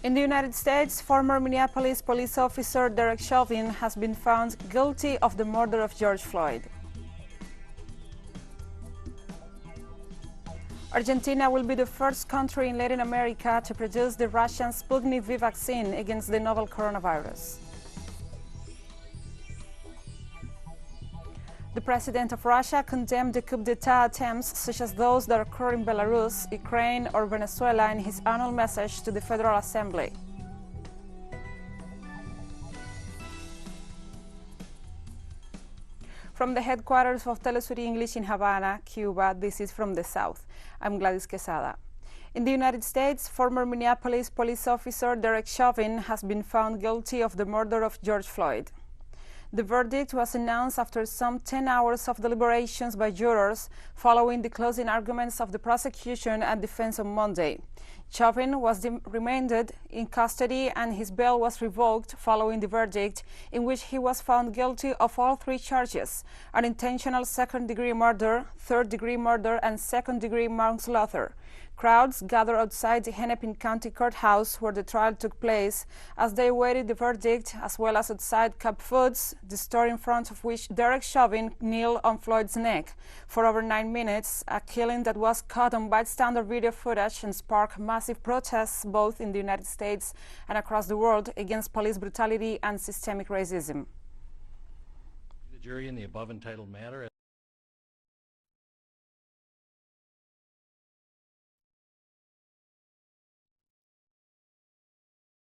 In the United States, former Minneapolis police officer Derek Chauvin has been found guilty of the murder of George Floyd. Argentina will be the first country in Latin America to produce the Russian Sputnik V vaccine against the novel coronavirus. The president of Russia condemned the coup d'etat attempts such as those that occur in Belarus, Ukraine or Venezuela in his annual message to the Federal Assembly. From the headquarters of TeleSUR English in Havana, Cuba, this is From the South. I'm Gladys Quesada. In the United States, former Minneapolis police officer Derek Chauvin has been found guilty of the murder of George Floyd. The verdict was announced after some 10 hours of deliberations by jurors following the closing arguments of the prosecution and defense on Monday. Chauvin was remanded in custody and his bail was revoked following the verdict, in which he was found guilty of all three charges: unintentional second-degree murder, third-degree murder, and second-degree manslaughter. Crowds gathered outside the Hennepin County Courthouse where the trial took place as they awaited the verdict, as well as outside Cup Foods, the store in front of which Derek Chauvin kneeled on Floyd's neck for over 9 minutes, a killing that was caught on bystander video footage and sparked massive protests both in the United States and across the world against police brutality and systemic racism. The jury in the above entitled matter.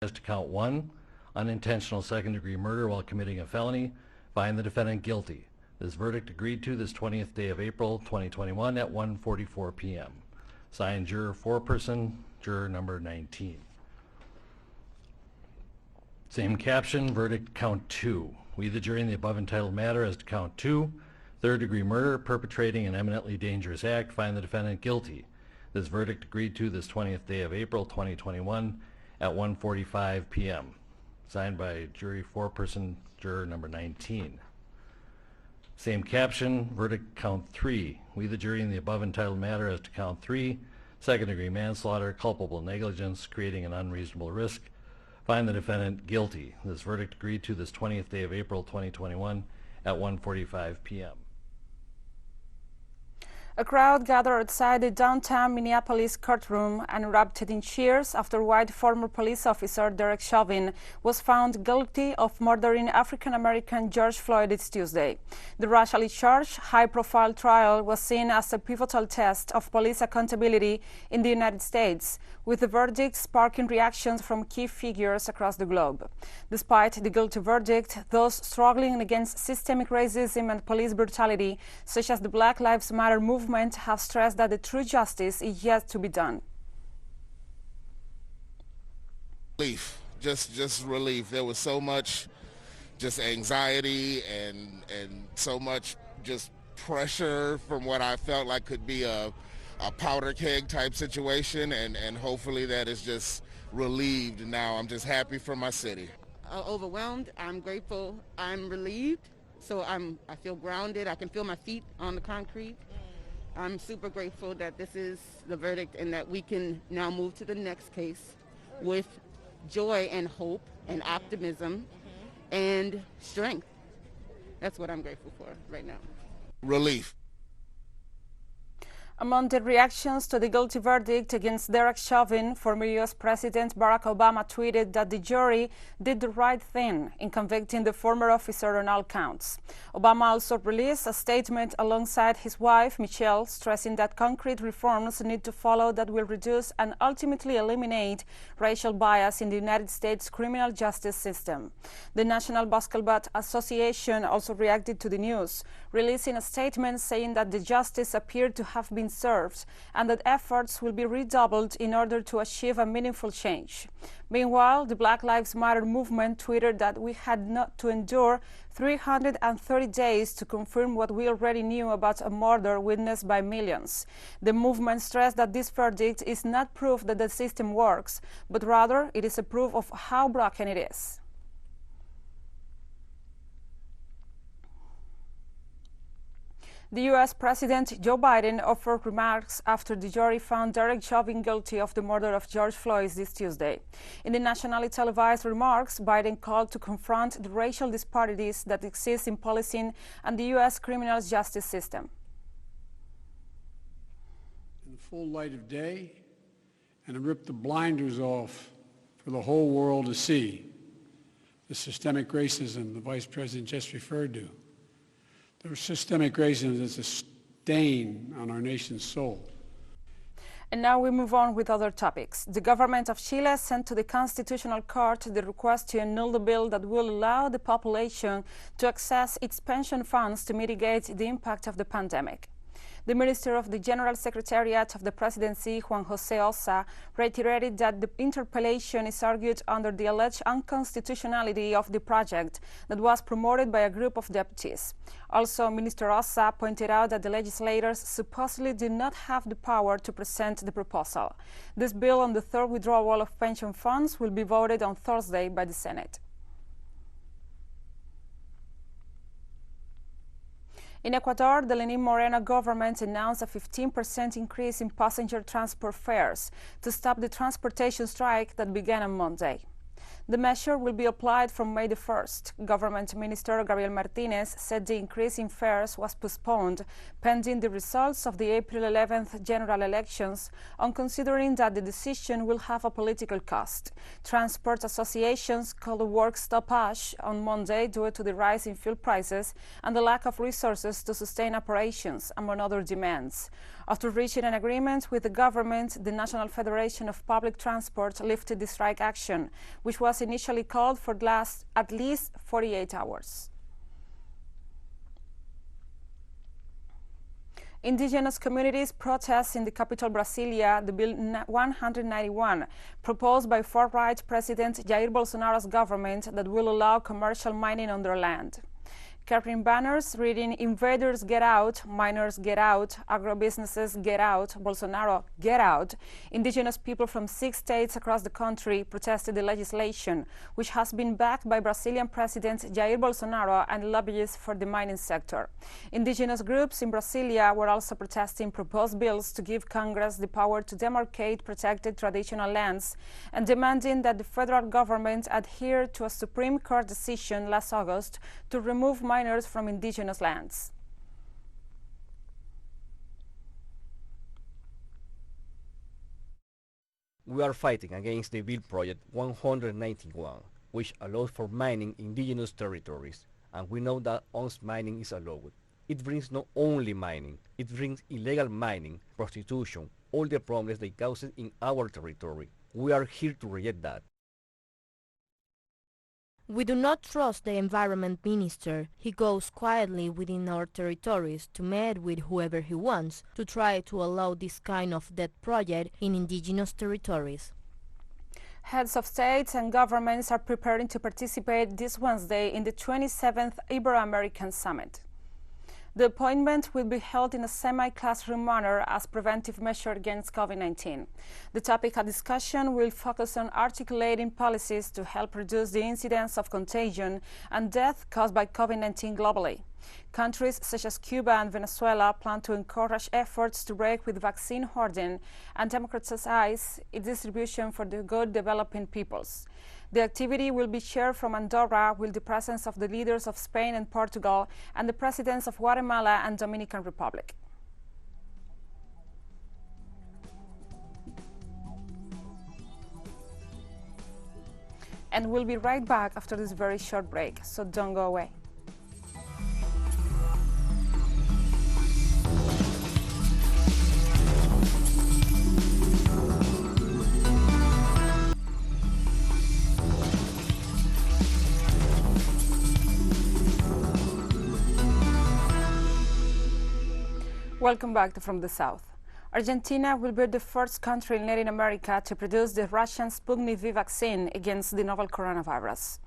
As to count 1, unintentional second-degree murder while committing a felony, find the defendant guilty. This verdict agreed to this 20th day of April 2021 at 1:44 p.m. Signed, juror foreperson, juror number 19. Same caption, verdict count 2. We, the jury in the above entitled matter as to count 2, third-degree murder, perpetrating an eminently dangerous act, find the defendant guilty. This verdict agreed to this 20th day of April 2021 at 1:45 p.m. Signed by jury foreperson, juror number 19. Same caption, verdict count 3. We, the jury in the above entitled matter as to count 3, second-degree manslaughter, culpable negligence, creating an unreasonable risk, find the defendant guilty. This verdict agreed to this 20th day of April 2021 at 1:45 p.m. A crowd gathered outside the downtown Minneapolis courtroom and erupted in cheers after white former police officer Derek Chauvin was found guilty of murdering African-American George Floyd this Tuesday. The racially charged, high-profile trial was seen as a pivotal test of police accountability in the United States, with the verdict sparking reactions from key figures across the globe. Despite the guilty verdict, those struggling against systemic racism and police brutality, such as the Black Lives Matter movement, have stressed that the true justice is yet to be done. Relief, just relief. There was so much just anxiety and so much just pressure from what I felt like could be a powder keg type situation, and hopefully that is just relieved now. I'm just happy for my city. Overwhelmed, I'm grateful, I'm relieved, so I feel grounded, I can feel my feet on the concrete. I'm super grateful that this is the verdict and that we can now move to the next case with joy and hope and optimism and strength. That's what I'm grateful for right now. Relief. Among the reactions to the guilty verdict against Derek Chauvin, former U.S. President Barack Obama tweeted that the jury did the right thing in convicting the former officer on all counts. Obama also released a statement alongside his wife, Michelle, stressing that concrete reforms need to follow that will reduce and ultimately eliminate racial bias in the United States criminal justice system. The National Basketball Association also reacted to the news, releasing a statement saying that the justice appeared to have been served and that efforts will be redoubled in order to achieve a meaningful change. Meanwhile, the Black Lives Matter movement tweeted that we had not to endure 330 days to confirm what we already knew about a murder witnessed by millions. The movement stressed that this verdict is not proof that the system works, but rather it is a proof of how broken it is. The U.S. President Joe Biden offered remarks after the jury found Derek Chauvin guilty of the murder of George Floyd this Tuesday. In the nationally televised remarks, Biden called to confront the racial disparities that exist in policing and the U.S. criminal justice system. In the full light of day, and to rip the blinders off for the whole world to see the systemic racism the Vice President just referred to. The systemic racism is a stain on our nation's soul. And now we move on with other topics. The government of Chile sent to the Constitutional Court the request to annul the bill that will allow the population to access its pension funds to mitigate the impact of the pandemic. The Minister of the General Secretariat of the Presidency, Juan José Ossa, reiterated that the interpellation is argued under the alleged unconstitutionality of the project that was promoted by a group of deputies. Also, Minister Ossa pointed out that the legislators supposedly did not have the power to present the proposal. This bill on the third withdrawal of pension funds will be voted on Thursday by the Senate. In Ecuador, the Lenín Moreno government announced a 15% increase in passenger transport fares to stop the transportation strike that began on Monday. The measure will be applied from May the 1st. Government Minister Gabriel Martinez said the increase in fares was postponed pending the results of the April 11th general elections, on considering that the decision will have a political cost. Transport associations called a work stoppage on Monday due to the rise in fuel prices and the lack of resources to sustain operations, among other demands. After reaching an agreement with the government, the National Federation of Public Transport lifted the strike action, which was initially called for at least 48 hours. Indigenous communities protest in the capital Brasilia the Bill 191, proposed by far-right President Jair Bolsonaro's government that will allow commercial mining on their land. Carrying banners reading "Invaders get out, miners get out, agro-businesses get out, Bolsonaro get out," indigenous people from 6 states across the country protested the legislation, which has been backed by Brazilian President Jair Bolsonaro and lobbyists for the mining sector. Indigenous groups in Brasilia were also protesting proposed bills to give Congress the power to demarcate protected traditional lands and demanding that the federal government adhere to a Supreme Court decision last August to remove miners from indigenous lands. We are fighting against the Bill Project 191, which allows for mining indigenous territories, and we know that honest mining is allowed. It brings not only mining, it brings illegal mining, prostitution, all the problems they cause in our territory. We are here to reject that. We do not trust the environment minister. He goes quietly within our territories to meet with whoever he wants to try to allow this kind of dead project in indigenous territories. Heads of states and governments are preparing to participate this Wednesday in the 27th Ibero-American Summit. The appointment will be held in a semi-classroom manner as preventive measure against COVID-19. The topic of discussion will focus on articulating policies to help reduce the incidence of contagion and death caused by COVID-19 globally. Countries such as Cuba and Venezuela plan to encourage efforts to break with vaccine hoarding and democratize its distribution for the good developing peoples. The activity will be chaired from Andorra with the presence of the leaders of Spain and Portugal and the presidents of Guatemala and Dominican Republic. And we'll be right back after this very short break, so don't go away. Welcome back to From the South. Argentina will be the first country in Latin America to produce the Russian Sputnik V vaccine against the novel coronavirus.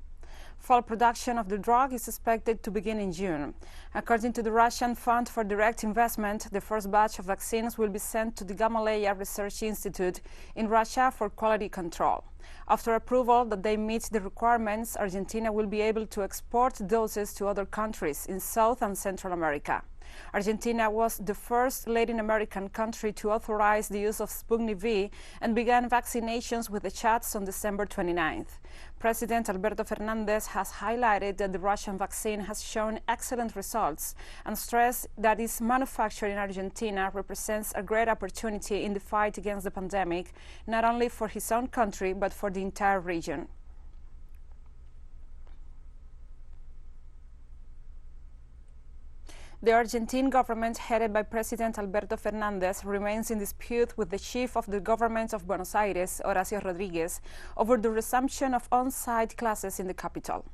Fall production of the drug is expected to begin in June. According to the Russian Fund for Direct Investment, the first batch of vaccines will be sent to the Gamaleya Research Institute in Russia for quality control. After approval that they meet the requirements, Argentina will be able to export doses to other countries in South and Central America. Argentina was the first Latin American country to authorize the use of Sputnik V and began vaccinations with the shots on December 29th. President Alberto Fernandez has highlighted that the Russian vaccine has shown excellent results and stressed that its manufacture in Argentina represents a great opportunity in the fight against the pandemic, not only for his own country, but for the entire region. The Argentine government, headed by President Alberto Fernandez, remains in dispute with the chief of the government of Buenos Aires, Horacio Rodriguez, over the resumption of on-site classes in the capital.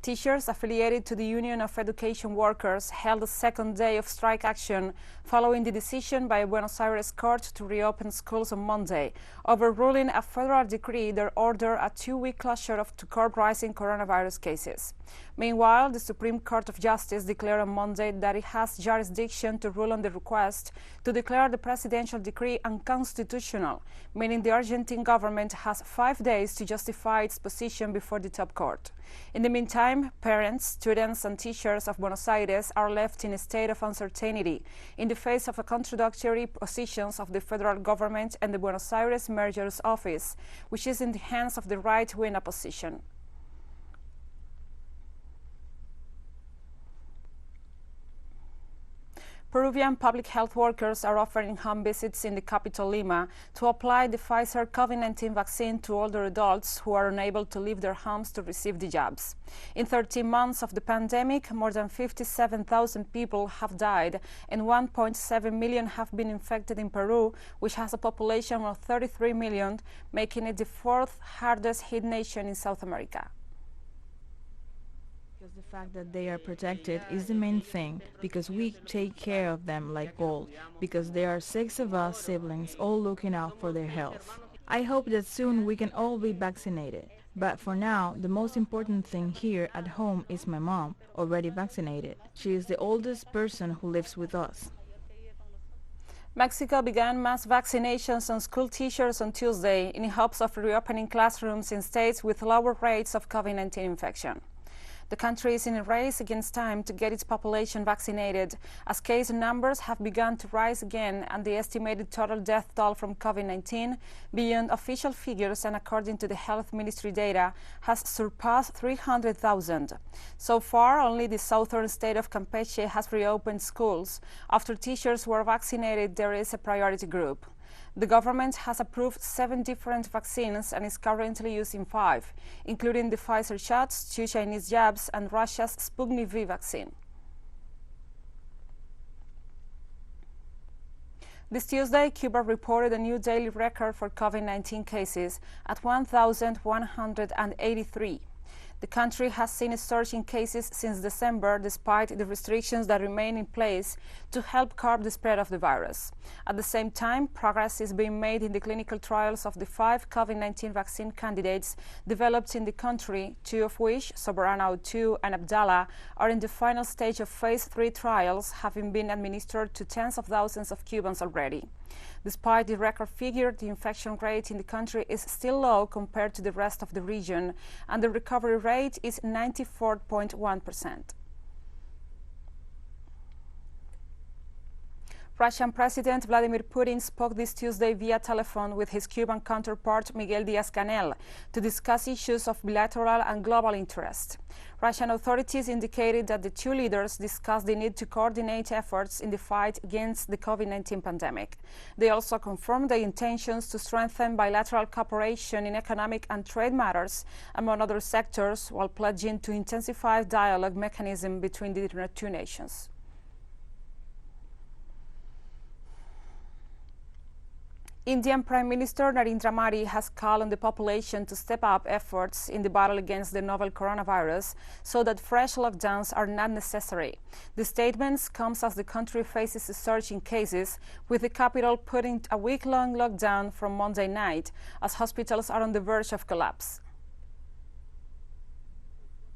Teachers affiliated to the Union of Education Workers held a second day of strike action following the decision by a Buenos Aires court to reopen schools on Monday, overruling a federal decree that ordered a 2-week closure to curb rising coronavirus cases. Meanwhile, the Supreme Court of Justice declared on Monday that it has jurisdiction to rule on the request to declare the presidential decree unconstitutional, meaning the Argentine government has 5 days to justify its position before the top court. In the meantime, parents, students, and teachers of Buenos Aires are left in a state of uncertainty in the face of the contradictory positions of the federal government and the Buenos Aires Mayor's office, which is in the hands of the right-wing opposition. Peruvian public health workers are offering home visits in the capital Lima to apply the Pfizer COVID-19 vaccine to older adults who are unable to leave their homes to receive the jabs. In 13 months of the pandemic, more than 57,000 people have died and 1.7 million have been infected in Peru, which has a population of 33 million, making it the 4th hardest hit nation in South America. Because the fact that they are protected is the main thing, because we take care of them like gold, because there are 6 of us siblings all looking out for their health. I hope that soon we can all be vaccinated. But for now, the most important thing here at home is my mom, already vaccinated. She is the oldest person who lives with us. Mexico began mass vaccinations on school teachers on Tuesday in hopes of reopening classrooms in states with lower rates of COVID-19 infection. The country is in a race against time to get its population vaccinated, as case numbers have begun to rise again and the estimated total death toll from COVID-19, beyond official figures and according to the Health Ministry data, has surpassed 300,000. So far, only the southern state of Campeche has reopened schools. After teachers were vaccinated, there is a priority group. The government has approved 7 different vaccines and is currently using 5, including the Pfizer shots, 2 Chinese jabs, and Russia's Sputnik V vaccine. This Tuesday, Cuba reported a new daily record for COVID-19 cases at 1,183. The country has seen a surge in cases since December, despite the restrictions that remain in place to help curb the spread of the virus. At the same time, progress is being made in the clinical trials of the 5 COVID-19 vaccine candidates developed in the country, 2 of which, Soberano 2 and Abdala, are in the final stage of phase 3 trials, having been administered to tens of thousands of Cubans already. Despite the record figure, the infection rate in the country is still low compared to the rest of the region, and the recovery rate is 94.1%. Russian President Vladimir Putin spoke this Tuesday via telephone with his Cuban counterpart Miguel DiazCanel to discuss issues of bilateral and global interest. Russian authorities indicated that the 2 leaders discussed the need to coordinate efforts in the fight against the COVID-19 pandemic. They also confirmed their intentions to strengthen bilateral cooperation in economic and trade matters, among other sectors, while pledging to intensify dialogue mechanism between the 2 nations. Indian Prime Minister Narendra Modi has called on the population to step up efforts in the battle against the novel coronavirus so that fresh lockdowns are not necessary. The statement comes as the country faces a surge in cases, with the capital putting a week-long lockdown from Monday night, as hospitals are on the verge of collapse.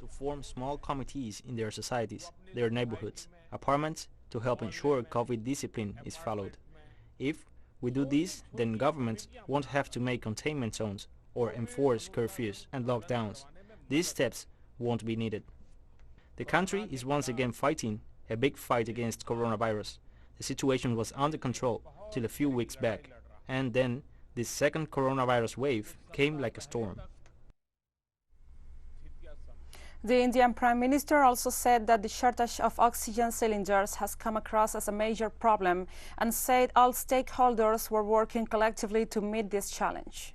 To form small committees in their societies, their neighborhoods, apartments, to help ensure COVID discipline is followed. If we do this, then governments won't have to make containment zones or enforce curfews and lockdowns. These steps won't be needed. The country is once again fighting a big fight against coronavirus. The situation was under control till a few weeks back, and then this second coronavirus wave came like a storm. The Indian Prime Minister also said that the shortage of oxygen cylinders has come across as a major problem and said all stakeholders were working collectively to meet this challenge.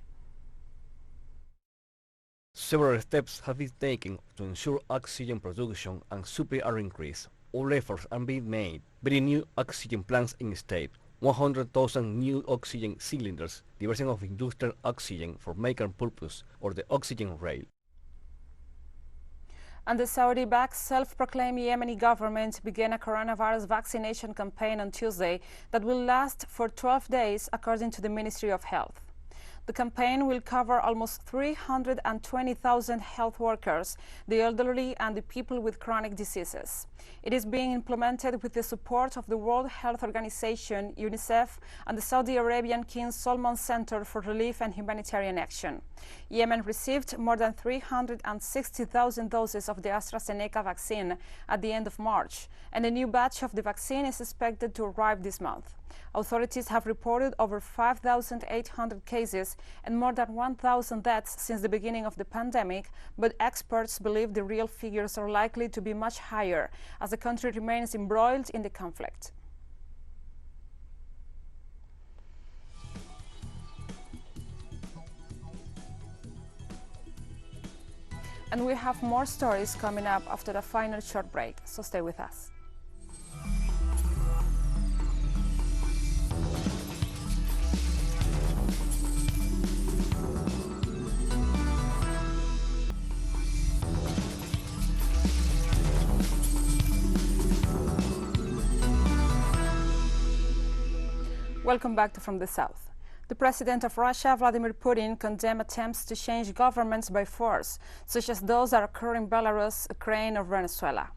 Several steps have been taken to ensure oxygen production and supply are increased. All efforts are being made, building new oxygen plants in state, 100,000 new oxygen cylinders, diversion of industrial oxygen for medical purpose, or the oxygen rail. And the Saudi-backed self-proclaimed Yemeni government began a coronavirus vaccination campaign on Tuesday that will last for 12 days, according to the Ministry of Health. The campaign will cover almost 320,000 health workers, the elderly and the people with chronic diseases. It is being implemented with the support of the World Health Organization, UNICEF, and the Saudi Arabian King Salman Center for Relief and Humanitarian Action. Yemen received more than 360,000 doses of the AstraZeneca vaccine at the end of March, and a new batch of the vaccine is expected to arrive this month. Authorities have reported over 5,800 cases and more than 1,000 deaths since the beginning of the pandemic, but experts believe the real figures are likely to be much higher as the country remains embroiled in the conflict. And we have more stories coming up after a final short break, so stay with us. Welcome back to From the South. The President of Russia, Vladimir Putin, condemned attempts to change governments by force, such as those that occur in Belarus, Ukraine, or Venezuela.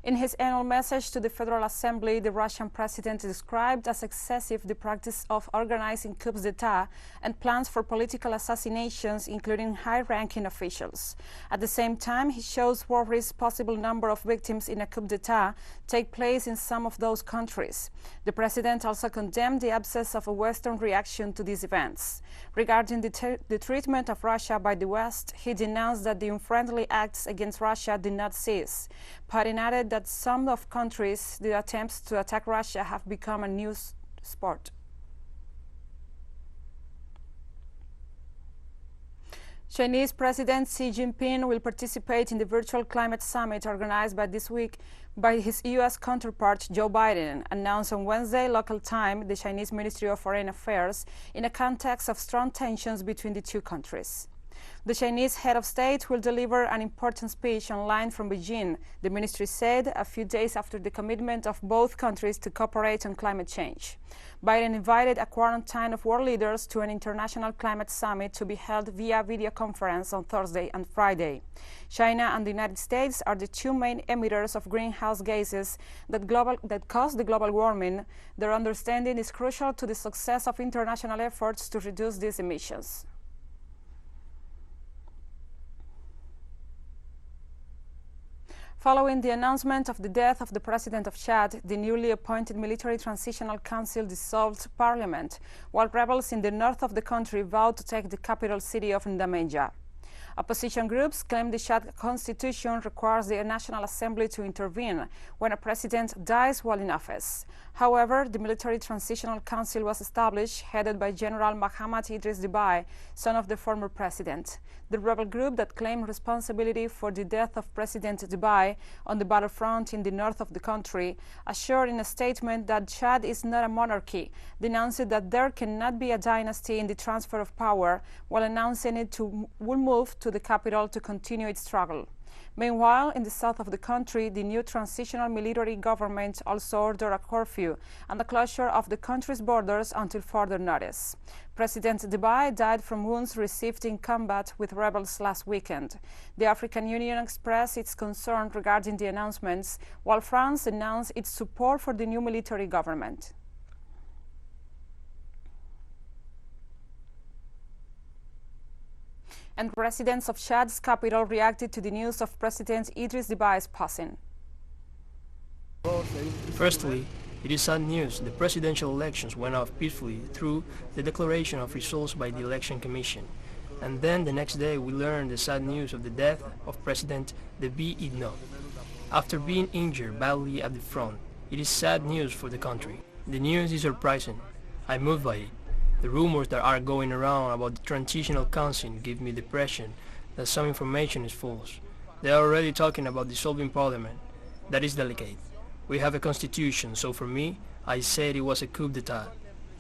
In his annual message to the Federal Assembly, the Russian president described as excessive the practice of organizing coups d'etat and plans for political assassinations, including high-ranking officials. At the same time, he shows worries possible number of victims in a coup d'etat take place in some of those countries. The president also condemned the absence of a Western reaction to these events. Regarding the treatment of Russia by the West, he denounced that the unfriendly acts against Russia did not cease. Putin added that some of countries, the attempts to attack Russia have become a new sport. Chinese President Xi Jinping will participate in the virtual climate summit organized this week by his U.S. counterpart Joe Biden, announced on Wednesday local time, the Chinese Ministry of Foreign Affairs, in a context of strong tensions between the two countries. The Chinese head of state will deliver an important speech online from Beijing, the ministry said, a few days after the commitment of both countries to cooperate on climate change. Biden invited a quarantine of world leaders to an international climate summit to be held via video conference on Thursday and Friday. China and the United States are the two main emitters of greenhouse gases that cause the global warming. Their understanding is crucial to the success of international efforts to reduce these emissions. Following the announcement of the death of the president of Chad, the newly appointed Military Transitional Council dissolved parliament, while rebels in the north of the country vowed to take the capital city of N'Djamena. Opposition groups claim the Chad constitution requires the National Assembly to intervene when a president dies while in office. However, the Military Transitional Council was established, headed by General Mahamat Idris Deby, son of the former president. The rebel group that claimed responsibility for the death of President Deby on the battlefront in the north of the country assured in a statement that Chad is not a monarchy, denouncing that there cannot be a dynasty in the transfer of power, while announcing it will move to the capital to continue its struggle. Meanwhile, in the south of the country, the new transitional military government also ordered a curfew and the closure of the country's borders until further notice. President Deby died from wounds received in combat with rebels last weekend. The African Union expressed its concern regarding the announcements, while France announced its support for the new military government. And residents of Chad's capital reacted to the news of President Idriss Déby's passing. Firstly, it is sad news. The presidential elections went off peacefully through the declaration of results by the Election Commission. And then the next day we learned the sad news of the death of President Déby after being injured badly at the front. It is sad news for the country. The news is surprising. I'm moved by it. The rumors that are going around about the transitional council give me the impression that some information is false. They are already talking about dissolving parliament. That is delicate. We have a constitution, so for me, I said it was a coup d'etat.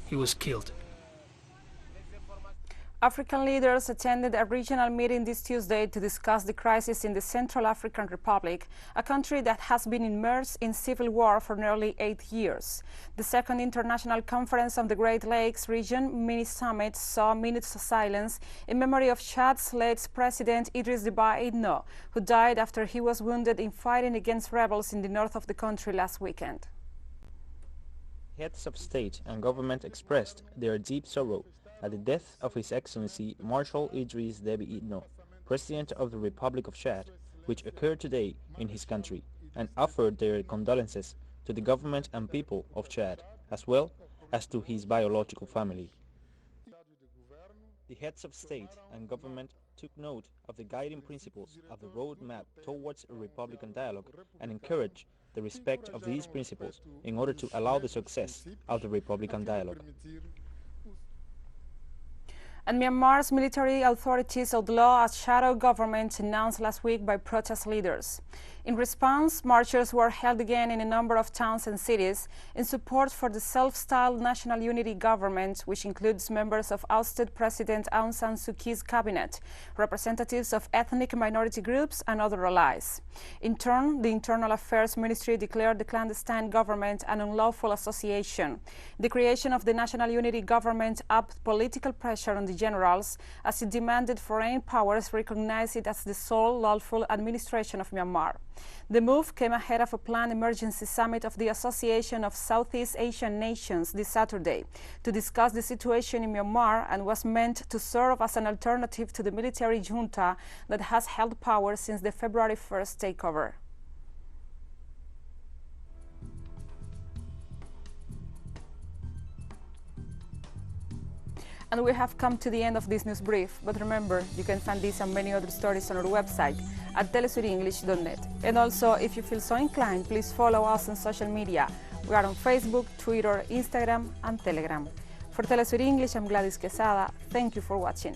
He was killed. African leaders attended a regional meeting this Tuesday to discuss the crisis in the Central African Republic, a country that has been immersed in civil war for nearly 8 years. The second International Conference on the Great Lakes Region mini-summit saw minutes of silence in memory of Chad's late President Idriss Déby, who died after he was wounded in fighting against rebels in the north of the country last weekend. Heads of state and government expressed their deep sorrow at the death of His Excellency Marshal Idriss Déby Itno, President of the Republic of Chad, which occurred today in his country, and offered their condolences to the government and people of Chad, as well as to his biological family. The heads of state and government took note of the guiding principles of the roadmap towards a Republican dialogue and encouraged the respect of these principles in order to allow the success of the Republican dialogue. And Myanmar's military authorities outlaw a shadow government announced last week by protest leaders. In response, marchers were held again in a number of towns and cities in support for the self-styled National Unity Government, which includes members of ousted President Aung San Suu Kyi's cabinet, representatives of ethnic minority groups and other allies. In turn, the Internal Affairs Ministry declared the clandestine government an unlawful association. The creation of the National Unity Government upped political pressure on the generals as it demanded foreign powers recognize it as the sole lawful administration of Myanmar. The move came ahead of a planned emergency summit of the Association of Southeast Asian Nations this Saturday to discuss the situation in Myanmar and was meant to serve as an alternative to the military junta that has held power since the February 1st takeover. And we have come to the end of this news brief, but remember, you can find this and many other stories on our website at telesurenglish.net. And also, if you feel so inclined, please follow us on social media. We are on Facebook, Twitter, Instagram, and Telegram. For TeleSUR English, I'm Gladys Quesada. Thank you for watching.